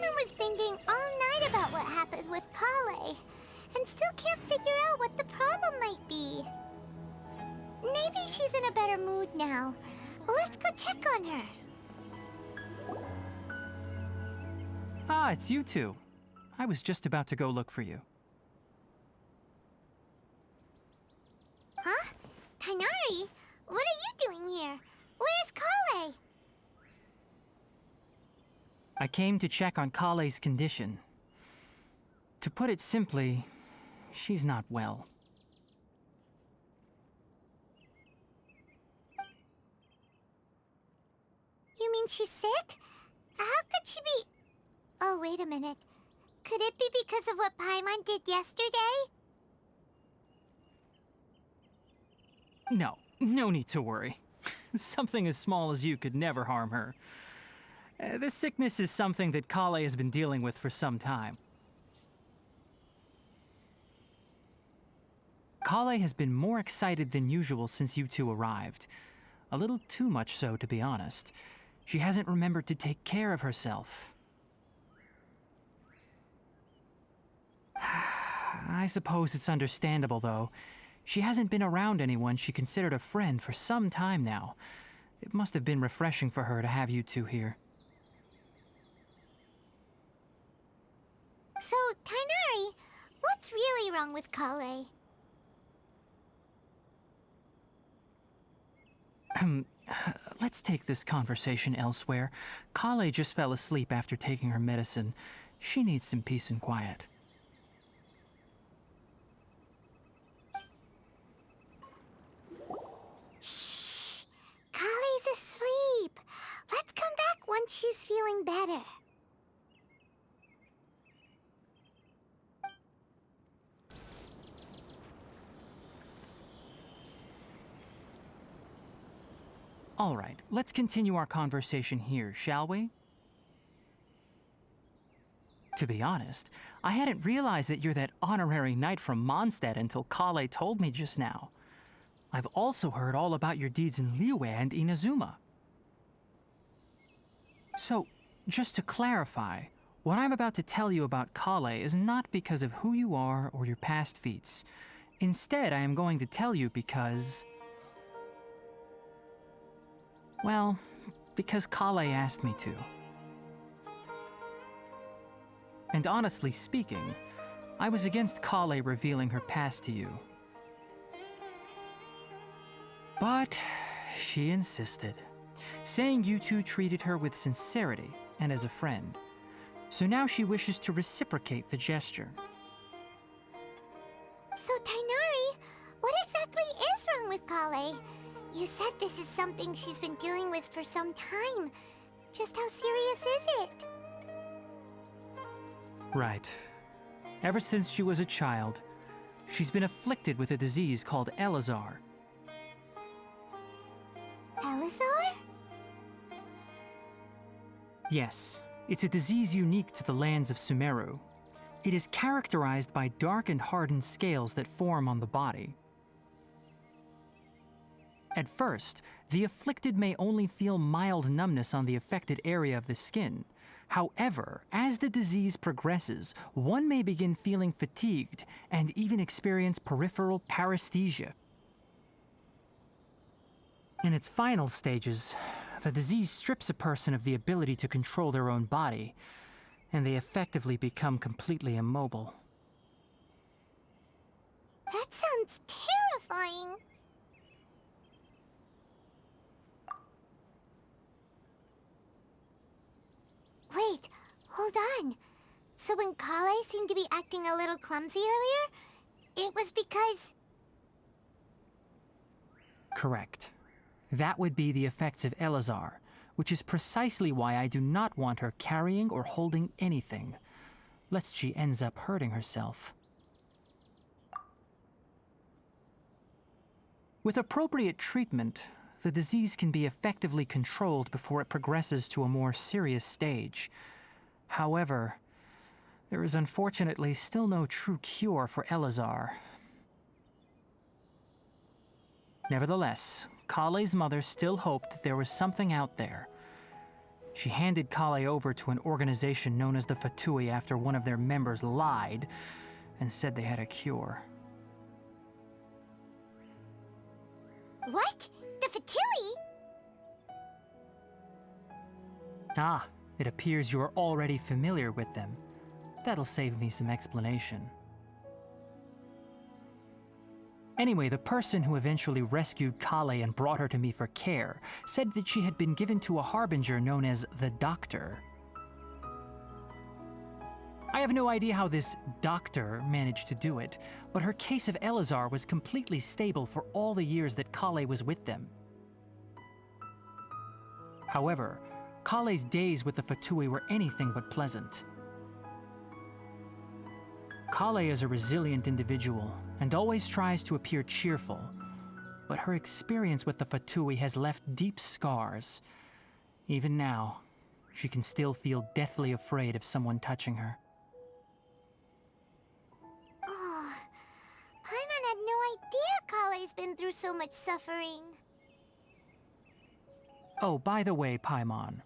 Paimon was thinking all night about what happened with Kale, and still can't figure out what the problem might be. Maybe she's in a better mood now. Let's go check on her. Ah, it's you two. I was just about to go look for you. Huh? Tighnari? What are you doing here? Where's Kale? I came to check on Kale's condition. To put it simply, she's not well. You mean she's sick? How could she be... Oh, wait a minute. Could it be because of what Paimon did yesterday? No need to worry. Something as small as you could never harm her. This sickness is something that Kale has been dealing with for some time. Kale has been more excited than usual since you two arrived. A little too much so, to be honest. She hasn't remembered to take care of herself. I suppose it's understandable, though. She hasn't been around anyone she considered a friend for some time now. It must have been refreshing for her to have you two here. So, Tighnari, what's really wrong with Kale? Let's take this conversation elsewhere. Kale just fell asleep after taking her medicine. She needs some peace and quiet. Shh! Kale's asleep. Let's come back once she's feeling better. All right, let's continue our conversation here, shall we? To be honest, I hadn't realized that you're that honorary knight from Mondstadt until Kale told me just now. I've also heard all about your deeds in Liyue and Inazuma. So, just to clarify, what I'm about to tell you about Kale is not because of who you are or your past feats. Instead, I am going to tell you because... well, because Kale asked me to. And honestly speaking, I was against Kale revealing her past to you. But she insisted, saying you two treated her with sincerity and as a friend. So now she wishes to reciprocate the gesture. So, Tighnari, what exactly is wrong with Kale? You said this is something she's been dealing with for some time. Just how serious is it? Right. Ever since she was a child, she's been afflicted with a disease called Elazar. Elazar? Yes, it's a disease unique to the lands of Sumeru. It is characterized by dark and hardened scales that form on the body. At first, the afflicted may only feel mild numbness on the affected area of the skin. However, as the disease progresses, one may begin feeling fatigued and even experience peripheral paresthesia. In its final stages, the disease strips a person of the ability to control their own body, and they effectively become completely immobile. That sounds terrifying. Wait, hold on. So when Kale seemed to be acting a little clumsy earlier, it was because... Correct. That would be the effects of Elazar, which is precisely why I do not want her carrying or holding anything, lest she ends up hurting herself. With appropriate treatment, the disease can be effectively controlled before it progresses to a more serious stage. However, there is unfortunately still no true cure for Elazar. Nevertheless, Kale's mother still hoped there was something out there. She handed Kale over to an organization known as the Fatui after one of their members lied and said they had a cure. What? The Fatui? Ah, it appears you are already familiar with them. That'll save me some explanation. Anyway, the person who eventually rescued Kale and brought her to me for care said that she had been given to a harbinger known as the Doctor. I have no idea how this doctor managed to do it, but her case of Elazar was completely stable for all the years that Kale was with them. However, Kale's days with the Fatui were anything but pleasant. Kale is a resilient individual and always tries to appear cheerful, but her experience with the Fatui has left deep scars. Even now, she can still feel deathly afraid of someone touching her. Oh, Paimon had no idea Kale's been through so much suffering. Oh, by the way, Paimon,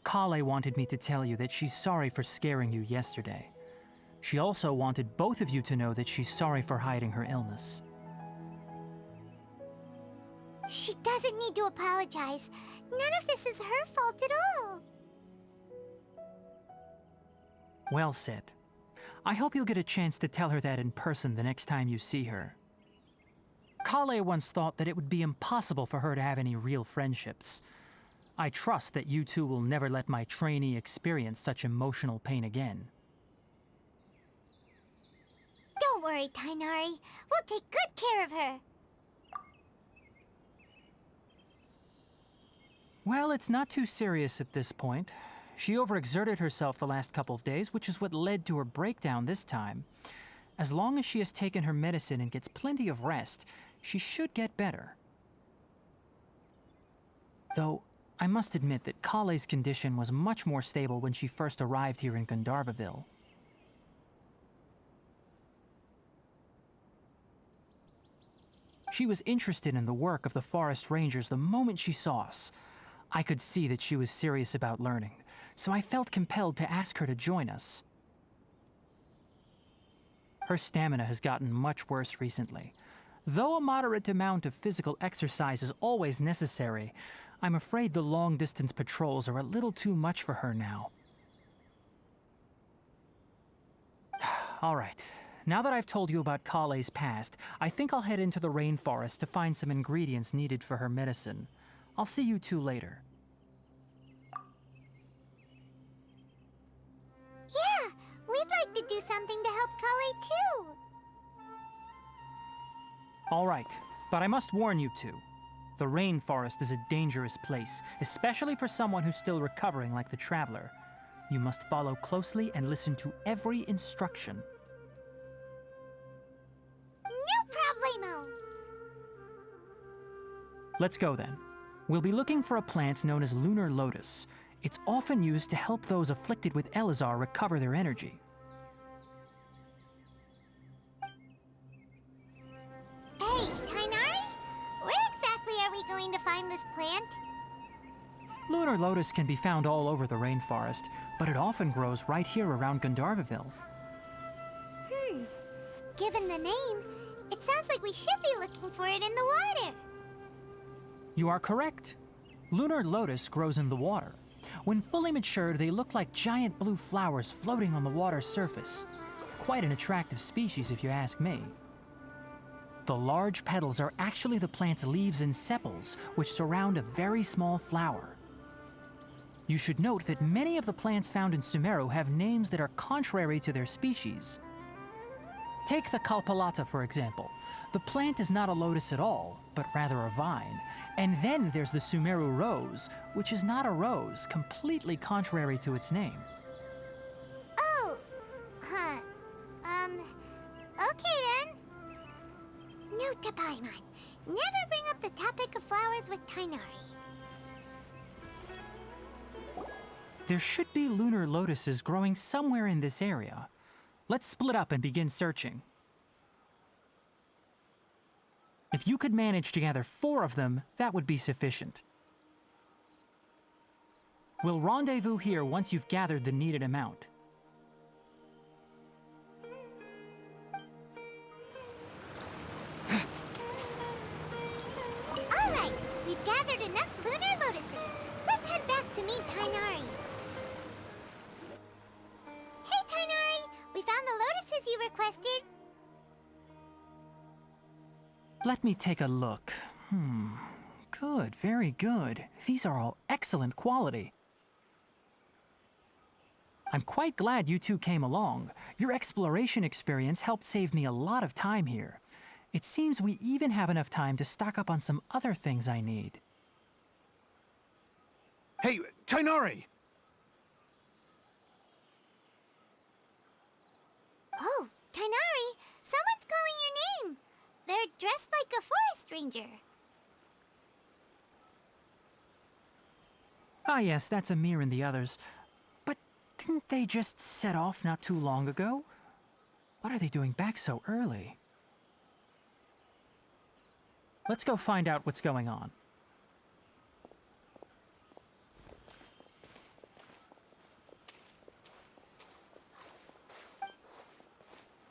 Kale wanted me to tell you that she's sorry for scaring you yesterday. She also wanted both of you to know that she's sorry for hiding her illness. She doesn't need to apologize. None of this is her fault at all. Well said. I hope you'll get a chance to tell her that in person the next time you see her. Kale once thought that it would be impossible for her to have any real friendships. I trust that you two will never let my trainee experience such emotional pain again. Don't worry, Tainari. We'll take good care of her. Well, it's not too serious at this point. She overexerted herself the last couple of days, which is what led to her breakdown this time. As long as she has taken her medicine and gets plenty of rest, she should get better. Though, I must admit that Kale's condition was much more stable when she first arrived here in Gandharvaville. She was interested in the work of the forest rangers the moment she saw us. I could see that she was serious about learning, so I felt compelled to ask her to join us. Her stamina has gotten much worse recently. Though a moderate amount of physical exercise is always necessary, I'm afraid the long-distance patrols are a little too much for her now. All right. Now that I've told you about Kale's past, I think I'll head into the rainforest to find some ingredients needed for her medicine. I'll see you two later. Yeah, we'd like to do something to help Kale too. All right, but I must warn you two. The rainforest is a dangerous place, especially for someone who's still recovering like the Traveler. You must follow closely and listen to every instruction. No problemo. Let's go then. We'll be looking for a plant known as lunar lotus. It's often used to help those afflicted with Elazar recover their energy. Hey, Tainari? Where exactly are we going to find this plant? Lunar lotus can be found all over the rainforest, but it often grows right here around Gandharvaville. Given the name, it sounds like we should be looking for it in the water. You are correct. Lunar lotus grows in the water. When fully matured, they look like giant blue flowers floating on the water's surface. Quite an attractive species, if you ask me. The large petals are actually the plant's leaves and sepals, which surround a very small flower. You should note that many of the plants found in Sumeru have names that are contrary to their species. Take the Kalpalata, for example. The plant is not a lotus at all, but rather a vine. And then there's the Sumeru rose, which is not a rose, completely contrary to its name. Oh, okay then. Note to Paimon, never bring up the topic of flowers with Tainari. There should be lunar lotuses growing somewhere in this area. Let's split up and begin searching. If you could manage to gather 4 of them, that would be sufficient. We'll rendezvous here once you've gathered the needed amount. Alright, we've gathered enough lunar lotuses. Let's head back to meet Tainari. Hey, Tainari! We found the lotuses you requested. Let me take a look. Good, very good. These are all excellent quality. I'm quite glad you two came along. Your exploration experience helped save me a lot of time here. It seems we even have enough time to stock up on some other things I need. Hey, Tainari! Oh, Tainari! Someone's calling your name! They're dressed like a forest ranger. Ah yes, that's Amir and the others. But didn't they just set off not too long ago? What are they doing back so early? Let's go find out what's going on.